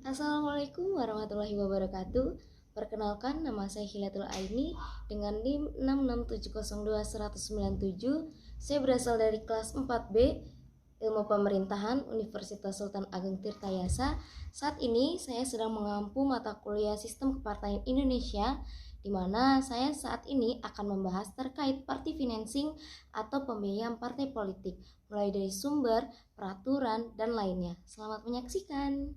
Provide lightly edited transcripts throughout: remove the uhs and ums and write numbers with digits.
Assalamualaikum warahmatullahi wabarakatuh. Perkenalkan, nama saya Hilatul Aini dengan NIM 66702-197. Saya berasal dari kelas 4B Ilmu Pemerintahan Universitas Sultan Ageng Tirtayasa. Saat ini saya sedang mengampu mata kuliah Sistem Kepartaian Indonesia, di mana saya saat ini akan membahas terkait party financing atau pembiayaan partai politik, mulai dari sumber, peraturan, dan lainnya. Selamat menyaksikan.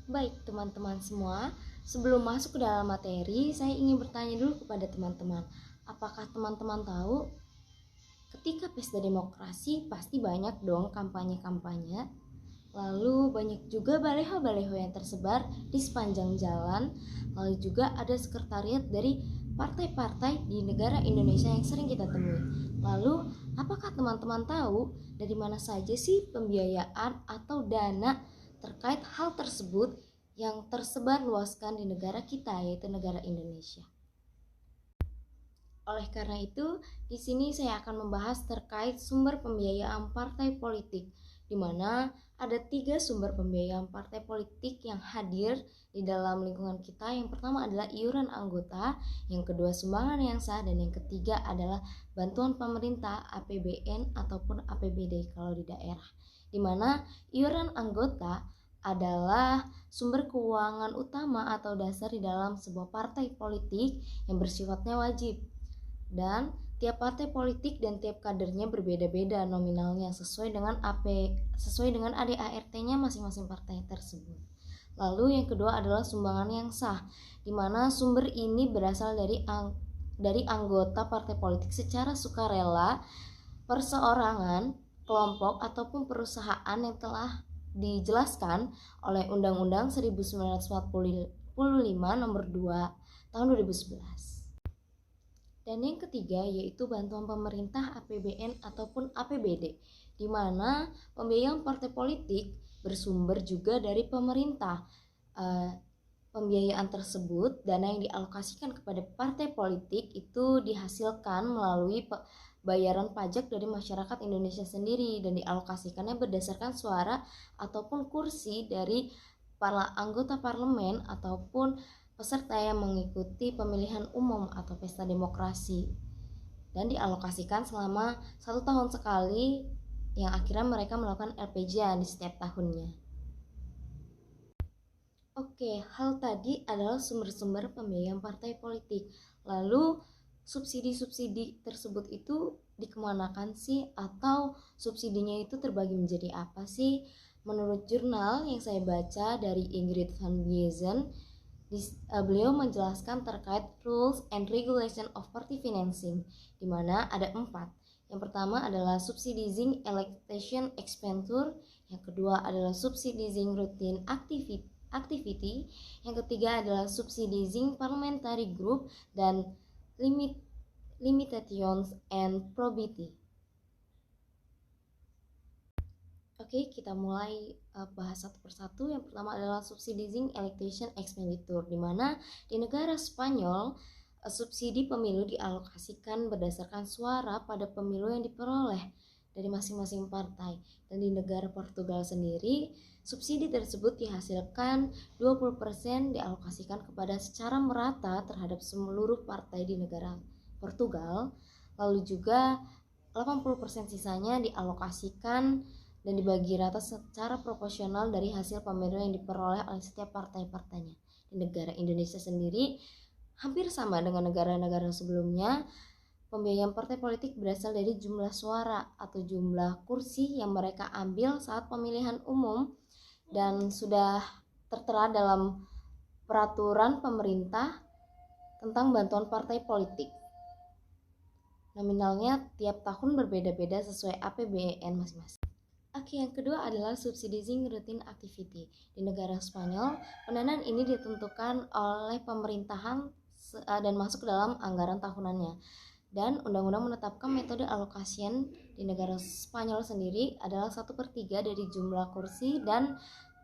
Baik teman-teman semua, sebelum masuk ke dalam materi, saya ingin bertanya dulu kepada teman-teman. Apakah teman-teman tahu ketika pesta demokrasi pasti banyak dong kampanye-kampanye? Lalu banyak juga baleho-baleho yang tersebar di sepanjang jalan. Lalu juga ada sekretariat dari partai-partai di negara Indonesia yang sering kita temui. Lalu apakah teman-teman tahu dari mana saja sih pembiayaan atau dana terkait hal tersebut yang tersebar luaskan di negara kita, yaitu negara Indonesia? Oleh karena itu, di sini saya akan membahas terkait sumber pembiayaan partai politik, di mana ada 3 sumber pembiayaan partai politik yang hadir di dalam lingkungan kita. Yang pertama adalah iuran anggota, yang kedua sumbangan yang sah, dan yang ketiga adalah bantuan pemerintah APBN ataupun APBD kalau di daerah. Di mana iuran anggota adalah sumber keuangan utama atau dasar di dalam sebuah partai politik yang bersifatnya wajib. Dan tiap partai politik dan tiap kadernya berbeda-beda nominalnya sesuai dengan ADART-nya masing-masing partai tersebut. Lalu yang kedua adalah sumbangan yang sah, di mana sumber ini berasal dari anggota partai politik secara sukarela, perseorangan, kelompok ataupun perusahaan yang telah dijelaskan oleh Undang-Undang 1945 nomor 2 tahun 2011. Dan yang ketiga yaitu bantuan pemerintah APBN ataupun APBD, di mana pembiayaan partai politik bersumber juga dari pemerintah. Pembiayaan tersebut, dana yang dialokasikan kepada partai politik itu dihasilkan melalui bayaran pajak dari masyarakat Indonesia sendiri dan dialokasikannya berdasarkan suara ataupun kursi dari para anggota parlemen ataupun peserta yang mengikuti pemilihan umum atau pesta demokrasi, dan dialokasikan selama 1 tahun sekali, yang akhirnya mereka melakukan LPJ di setiap tahunnya. Oke, hal tadi adalah sumber-sumber pembiayaan partai politik. Lalu subsidi-subsidi tersebut itu dikemanakan sih, atau subsidinya itu terbagi menjadi apa sih? Menurut jurnal yang saya baca dari Ingrid van Biezen, beliau menjelaskan terkait rules and regulation of party financing, di mana ada 4. Yang pertama adalah subsidizing election expenditure, yang kedua adalah subsidizing routine activity, yang ketiga adalah subsidizing parliamentary group, dan limitations and probity. Oke, kita mulai bahas satu persatu. Yang pertama adalah subsidizing election expenditure, di mana di negara Spanyol subsidi pemilu dialokasikan berdasarkan suara pada pemilu yang diperoleh dari masing-masing partai. Dan di negara Portugal sendiri, subsidi tersebut dihasilkan 20% dialokasikan kepada secara merata terhadap seluruh partai di negara Portugal. Lalu juga 80% sisanya dialokasikan dan dibagi rata secara proporsional dari hasil pemilu yang diperoleh oleh setiap partai-partainya. Di negara Indonesia sendiri hampir sama dengan negara-negara sebelumnya. Pembiayaan partai politik berasal dari jumlah suara atau jumlah kursi yang mereka ambil saat pemilihan umum, dan sudah tertera dalam peraturan pemerintah tentang bantuan partai politik. Nominalnya tiap tahun berbeda-beda sesuai APBN masing-masing. Oke, yang kedua adalah subsidizing routine activity. Di negara Spanyol, pendanaan ini ditentukan oleh pemerintahan dan masuk ke dalam anggaran tahunannya. Dan undang-undang menetapkan metode alokasian di negara Spanyol sendiri adalah 1/3 dari jumlah kursi dan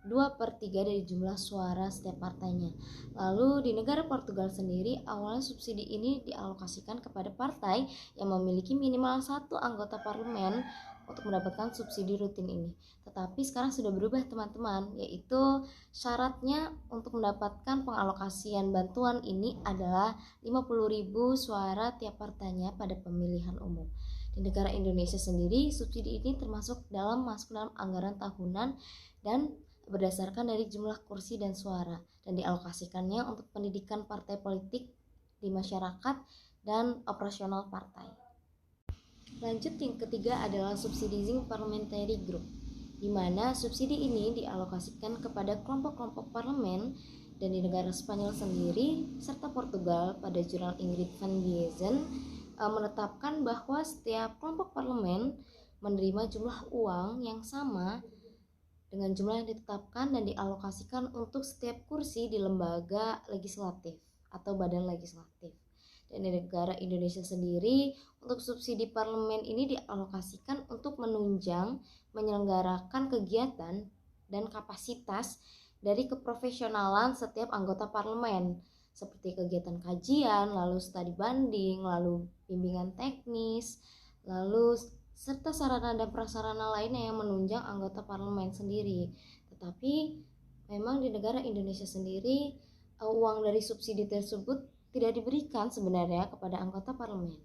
2/3 dari jumlah suara setiap partainya. Lalu di negara Portugal sendiri, awalnya subsidi ini dialokasikan kepada partai yang memiliki minimal 1 anggota parlemen untuk mendapatkan subsidi rutin ini. Tetapi sekarang sudah berubah teman-teman, yaitu syaratnya untuk mendapatkan pengalokasian bantuan ini adalah 50.000 suara tiap partainya pada pemilihan umum. Di negara Indonesia sendiri, subsidi ini masuk dalam anggaran tahunan dan berdasarkan dari jumlah kursi dan suara, dan dialokasikannya untuk pendidikan partai politik di masyarakat dan operasional partai. Lanjut, yang ketiga adalah subsidizing parliamentary group, di mana subsidi ini dialokasikan kepada kelompok-kelompok parlemen, dan di negara Spanyol sendiri serta Portugal pada jurnal Ingrid van Biezen menetapkan bahwa setiap kelompok parlemen menerima jumlah uang yang sama dengan jumlah yang ditetapkan dan dialokasikan untuk setiap kursi di lembaga legislatif atau badan legislatif. Dan di negara Indonesia sendiri, untuk subsidi parlemen ini dialokasikan untuk menunjang menyelenggarakan kegiatan dan kapasitas dari keprofesionalan setiap anggota parlemen, seperti kegiatan kajian, lalu studi banding, lalu bimbingan teknis, lalu serta sarana dan prasarana lainnya yang menunjang anggota parlemen sendiri. Tetapi memang di negara Indonesia sendiri uang dari subsidi tersebut tidak diberikan sebenarnya kepada anggota parlemen.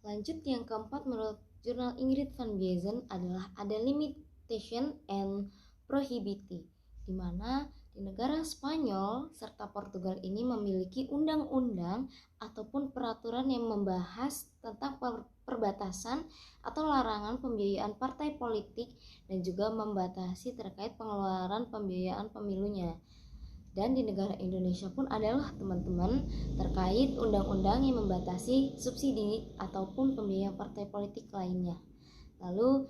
Lanjut, yang keempat menurut jurnal Ingrid van Biezen adalah ada limitation and prohibiti, di mana di negara Spanyol serta Portugal ini memiliki undang-undang ataupun peraturan yang membahas tentang perbatasan atau larangan pembiayaan partai politik dan juga membatasi terkait pengeluaran pembiayaan pemilunya. Dan di negara Indonesia pun adalah teman-teman terkait undang-undang yang membatasi subsidi ataupun pembiayaan partai politik lainnya. Lalu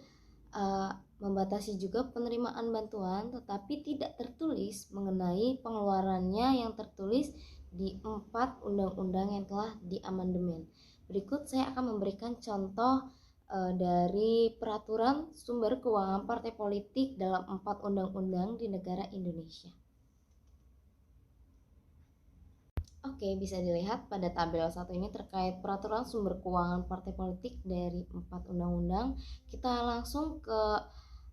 membatasi juga penerimaan bantuan tetapi tidak tertulis mengenai pengeluarannya yang tertulis di 4 undang-undang yang telah diamandemen. Berikut saya akan memberikan contoh dari peraturan sumber keuangan partai politik dalam 4 undang-undang di negara Indonesia. Oke, bisa dilihat pada tabel 1 ini terkait peraturan sumber keuangan partai politik dari 4 undang-undang. Kita langsung ke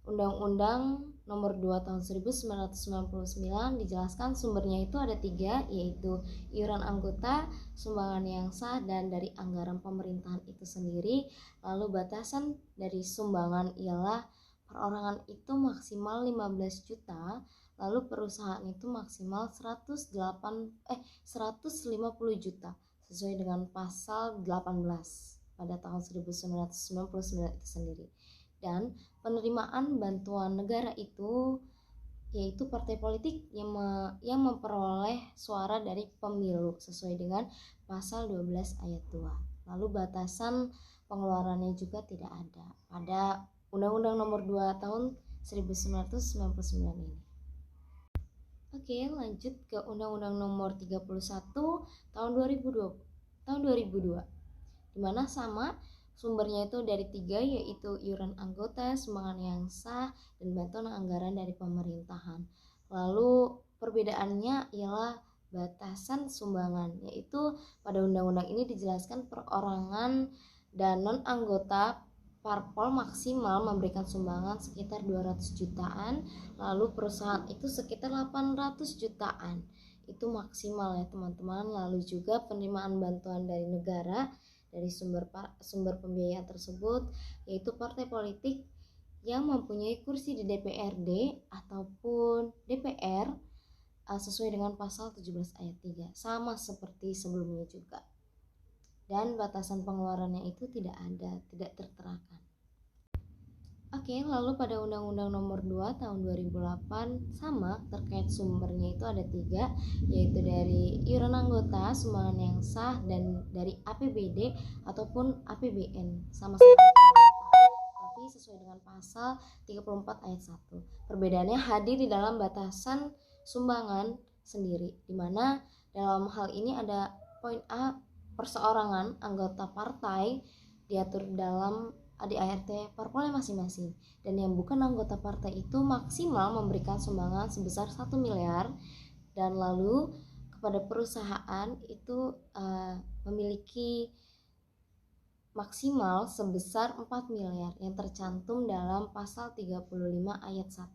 Undang-Undang Nomor 2 Tahun 1999. Dijelaskan sumbernya itu ada 3, yaitu iuran anggota, sumbangan yang sah, dan dari anggaran pemerintahan itu sendiri. Lalu batasan dari sumbangan ialah perorangan itu maksimal 15 juta. Lalu perusahaan itu maksimal 150 juta sesuai dengan pasal 18 pada tahun 1999 itu sendiri. Dan penerimaan bantuan negara itu yaitu partai politik yang memperoleh suara dari pemilu sesuai dengan pasal 12 ayat 2. Lalu batasan pengeluarannya juga tidak ada pada Undang-Undang Nomor 2 Tahun 1999 ini. Oke, lanjut ke Undang-Undang Nomor 31 Tahun 2002, di mana sama sumbernya itu dari 3, yaitu iuran anggota, sumbangan yang sah, dan bantuan anggaran dari pemerintahan. Lalu perbedaannya ialah batasan sumbangan, yaitu pada undang-undang ini dijelaskan perorangan dan non-anggota parpol maksimal memberikan sumbangan sekitar 200 jutaan, lalu perusahaan itu sekitar 800 jutaan. Itu maksimal ya teman-teman. Lalu juga penerimaan bantuan dari negara dari sumber pembiayaan tersebut yaitu partai politik yang mempunyai kursi di DPRD ataupun DPR sesuai dengan pasal 17 ayat 3, sama seperti sebelumnya juga. Dan batasan pengeluarannya itu tidak terterakan. Oke, lalu pada Undang-Undang Nomor 2 Tahun 2008 sama terkait sumbernya itu ada 3, yaitu dari iuran anggota, sumbangan yang sah, dan dari APBD ataupun APBN, sama seperti tapi sesuai dengan pasal 34 ayat 1. Perbedaannya hadir di dalam batasan sumbangan sendiri, di mana dalam hal ini ada poin A, perseorangan anggota partai diatur dalam ADART parpolnya masing-masing, dan yang bukan anggota partai itu maksimal memberikan sumbangan sebesar 1 miliar. Dan lalu kepada perusahaan itu memiliki maksimal sebesar 4 miliar yang tercantum dalam pasal 35 ayat 1.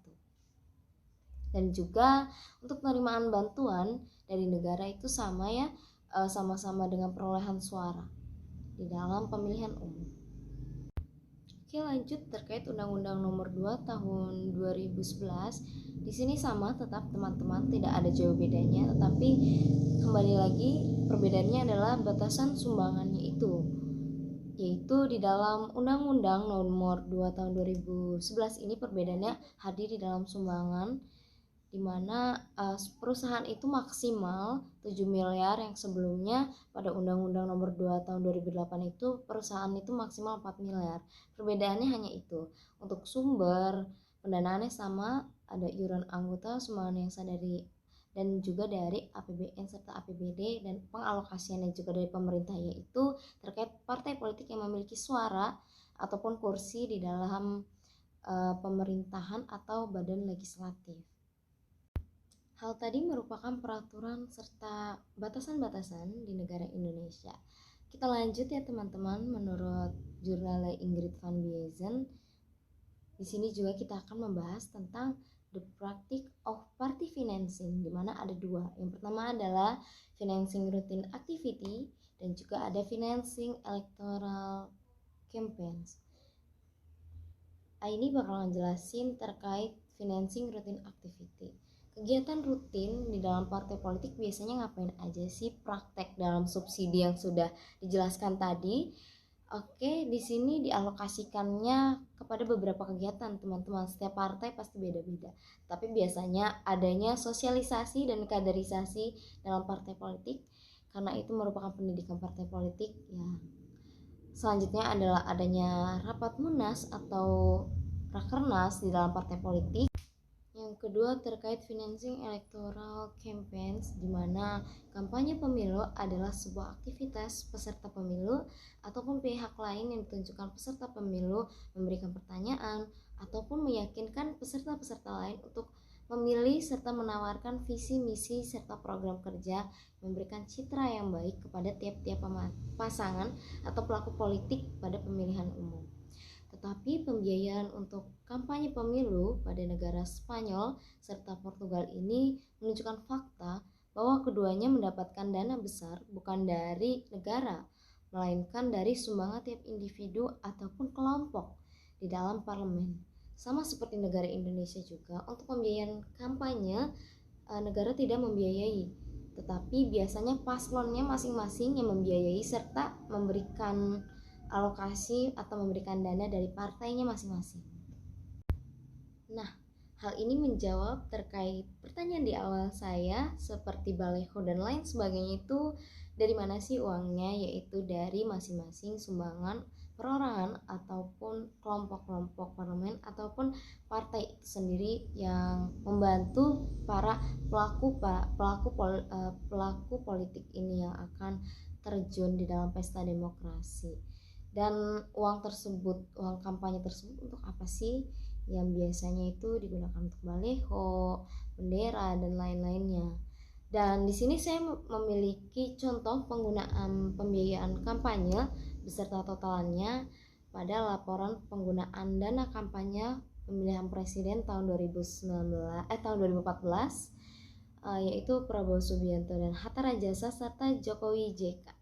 Dan juga untuk penerimaan bantuan dari negara itu sama ya, sama-sama dengan perolehan suara di dalam pemilihan umum. Oke, lanjut terkait Undang-Undang Nomor 2 Tahun 2011. Di sini sama tetap teman-teman, tidak ada jauh bedanya, tetapi kembali lagi perbedaannya adalah batasan sumbangannya itu, yaitu di dalam Undang-Undang Nomor 2 Tahun 2011 ini perbedaannya hadir di dalam sumbangan, di mana perusahaan itu maksimal 7 miliar yang sebelumnya pada Undang-Undang Nomor 2 Tahun 2008 itu perusahaan itu maksimal 4 miliar. Perbedaannya hanya itu. Untuk sumber pendanaannya sama, ada iuran anggota sumbangan yang sah dari dan juga dari APBN serta APBD, dan pengalokasiannya juga dari pemerintah, yaitu terkait partai politik yang memiliki suara ataupun kursi di dalam pemerintahan atau badan legislatif. Hal tadi merupakan peraturan serta batasan-batasan di negara Indonesia. Kita lanjut ya teman-teman, menurut jurnal Ingrid van Biezen, di sini juga kita akan membahas tentang the practice of party financing, di mana ada dua. Yang pertama adalah financing routine activity dan juga ada financing electoral campaigns. Ini bakal ngejelasin terkait financing routine activity. Kegiatan rutin di dalam partai politik biasanya ngapain aja sih? Praktek dalam subsidi yang sudah dijelaskan tadi. Oke, di sini dialokasikannya kepada beberapa kegiatan, teman-teman. Setiap partai pasti beda-beda. Tapi biasanya adanya sosialisasi dan kaderisasi dalam partai politik, karena itu merupakan pendidikan partai politik ya. Selanjutnya adalah adanya rapat munas atau rakernas di dalam partai politik. Yang kedua terkait financing electoral campaigns, di mana kampanye pemilu adalah sebuah aktivitas peserta pemilu ataupun pihak lain yang ditunjukkan peserta pemilu memberikan pertanyaan ataupun meyakinkan peserta-peserta lain untuk memilih serta menawarkan visi misi serta program kerja, memberikan citra yang baik kepada tiap-tiap pasangan atau pelaku politik pada pemilihan umum. Tetapi pembiayaan untuk kampanye pemilu pada negara Spanyol serta Portugal ini menunjukkan fakta bahwa keduanya mendapatkan dana besar bukan dari negara, melainkan dari sumbangan tiap individu ataupun kelompok di dalam parlemen. Sama seperti negara Indonesia juga, untuk pembiayaan kampanye negara tidak membiayai, tetapi biasanya paslonnya masing-masing yang membiayai serta memberikan alokasi atau memberikan dana dari partainya masing-masing. Nah, hal ini menjawab terkait pertanyaan di awal saya seperti baleho dan lain sebagainya, itu dari mana sih uangnya, yaitu dari masing-masing sumbangan perorangan ataupun kelompok-kelompok parlemen ataupun partai itu sendiri yang membantu para pelaku politik ini yang akan terjun di dalam pesta demokrasi. Dan uang kampanye tersebut untuk apa sih? Yang biasanya itu digunakan untuk baleho, bendera dan lain-lainnya. Dan di sini saya memiliki contoh penggunaan pembiayaan kampanye beserta totalannya pada laporan penggunaan dana kampanye pemilihan presiden tahun 2014, yaitu Prabowo Subianto dan Hatta Rajasa serta Jokowi JK.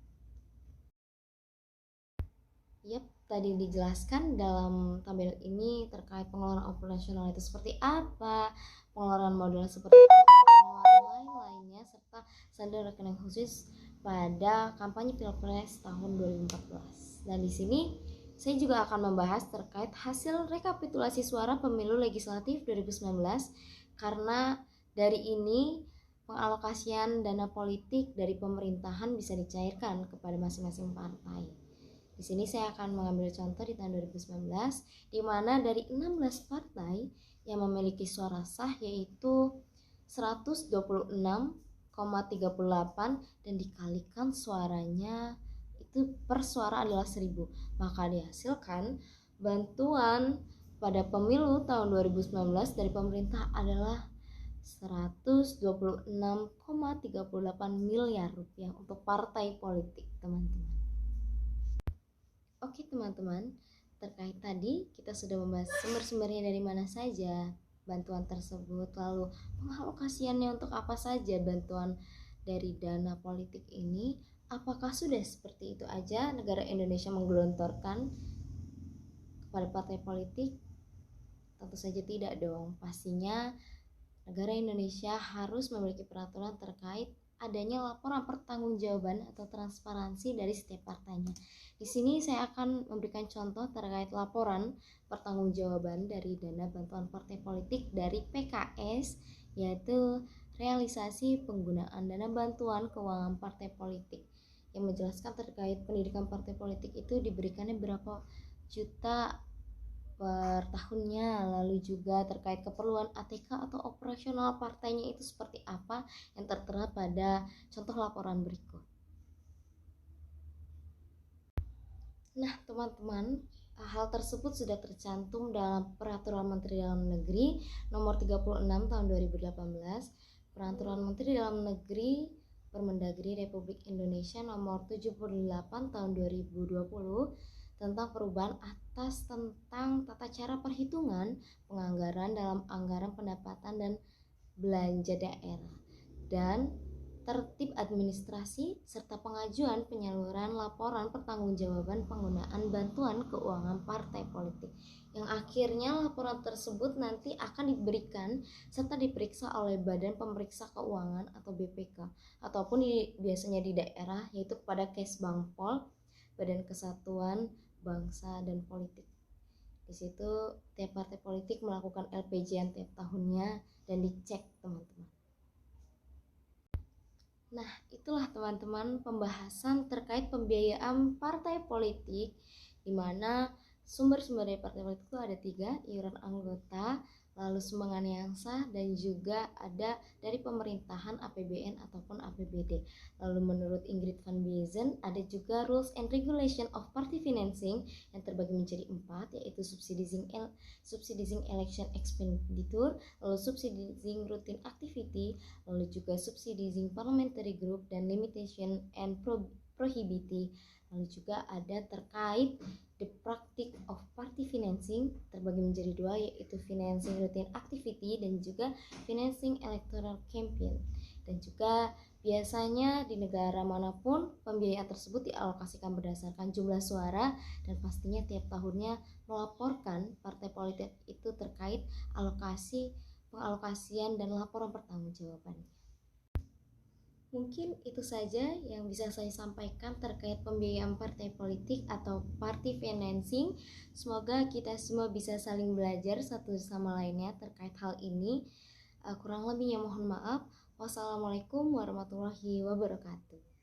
Tadi dijelaskan dalam tabel ini terkait pengeluaran operasional itu seperti apa, pengeluaran modal seperti apa, pengeluaran lain-lainnya, serta saldo rekening khusus pada kampanye Pilpres tahun 2014. Dan di sini saya juga akan membahas terkait hasil rekapitulasi suara pemilu legislatif 2019, karena dari ini pengalokasian dana politik dari pemerintahan bisa dicairkan kepada masing-masing partai. Di sini saya akan mengambil contoh di tahun 2019, di mana dari 16 partai yang memiliki suara sah yaitu 126,38 dan dikalikan suaranya itu per suara adalah 1000, maka dihasilkan bantuan pada pemilu tahun 2019 dari pemerintah adalah 126,38 miliar rupiah untuk partai politik, teman-teman. Oke teman-teman, terkait tadi kita sudah membahas sumber-sumbernya dari mana saja bantuan tersebut, lalu pengalokasiannya untuk apa saja bantuan dari dana politik ini. Apakah sudah seperti itu aja negara Indonesia menggelontorkan kepada partai politik? Tentu saja tidak dong. Pastinya negara Indonesia harus memiliki peraturan terkait adanya laporan pertanggungjawaban atau transparansi dari setiap partainya. Di sini saya akan memberikan contoh terkait laporan pertanggungjawaban dari dana bantuan partai politik dari PKS, yaitu realisasi penggunaan dana bantuan keuangan partai politik, yang menjelaskan terkait pendidikan partai politik itu diberikannya berapa juta per tahunnya, lalu juga terkait keperluan ATK atau operasional partainya itu seperti apa yang tertera pada contoh laporan berikut. Nah teman-teman, hal tersebut sudah tercantum dalam Peraturan Menteri Dalam Negeri Nomor 36 Tahun 2018, Peraturan Menteri Dalam Negeri Permendagri Republik Indonesia Nomor 78 Tahun 2020 tentang perubahan atas tentang tata cara perhitungan penganggaran dalam anggaran pendapatan dan belanja daerah, dan tertib administrasi serta pengajuan penyaluran laporan pertanggungjawaban penggunaan bantuan keuangan partai politik, yang akhirnya laporan tersebut nanti akan diberikan serta diperiksa oleh Badan Pemeriksa Keuangan atau BPK, ataupun biasanya di daerah yaitu kepada Kesbangpol, Badan Kesatuan Bangsa dan Politik. Di situ tiap partai politik melakukan LPJ-an tiap tahunnya dan dicek teman-teman. Nah, itulah teman-teman pembahasan terkait pembiayaan partai politik, di mana sumber-sumber dari partai politik itu ada 3, iuran anggota, lalu sumbangan yang sah, dan juga ada dari pemerintahan APBN ataupun APBD. Lalu menurut Ingrid Van Biezen ada juga rules and regulation of party financing yang terbagi menjadi 4, yaitu subsidizing election expenditure, lalu subsidizing routine activity, lalu juga subsidizing parliamentary group, dan limitation and prohibiting. Lalu juga ada terkait the practice of party financing terbagi menjadi 2, yaitu financing routine activity dan juga financing electoral campaign. Dan juga biasanya di negara manapun pembiayaan tersebut dialokasikan berdasarkan jumlah suara, dan pastinya tiap tahunnya melaporkan partai politik itu terkait pengalokasian dan laporan pertanggungjawabannya. Mungkin itu saja yang bisa saya sampaikan terkait pembiayaan partai politik atau party financing. Semoga kita semua bisa saling belajar satu sama lainnya terkait hal ini. Kurang lebihnya mohon maaf. Wassalamualaikum warahmatullahi wabarakatuh.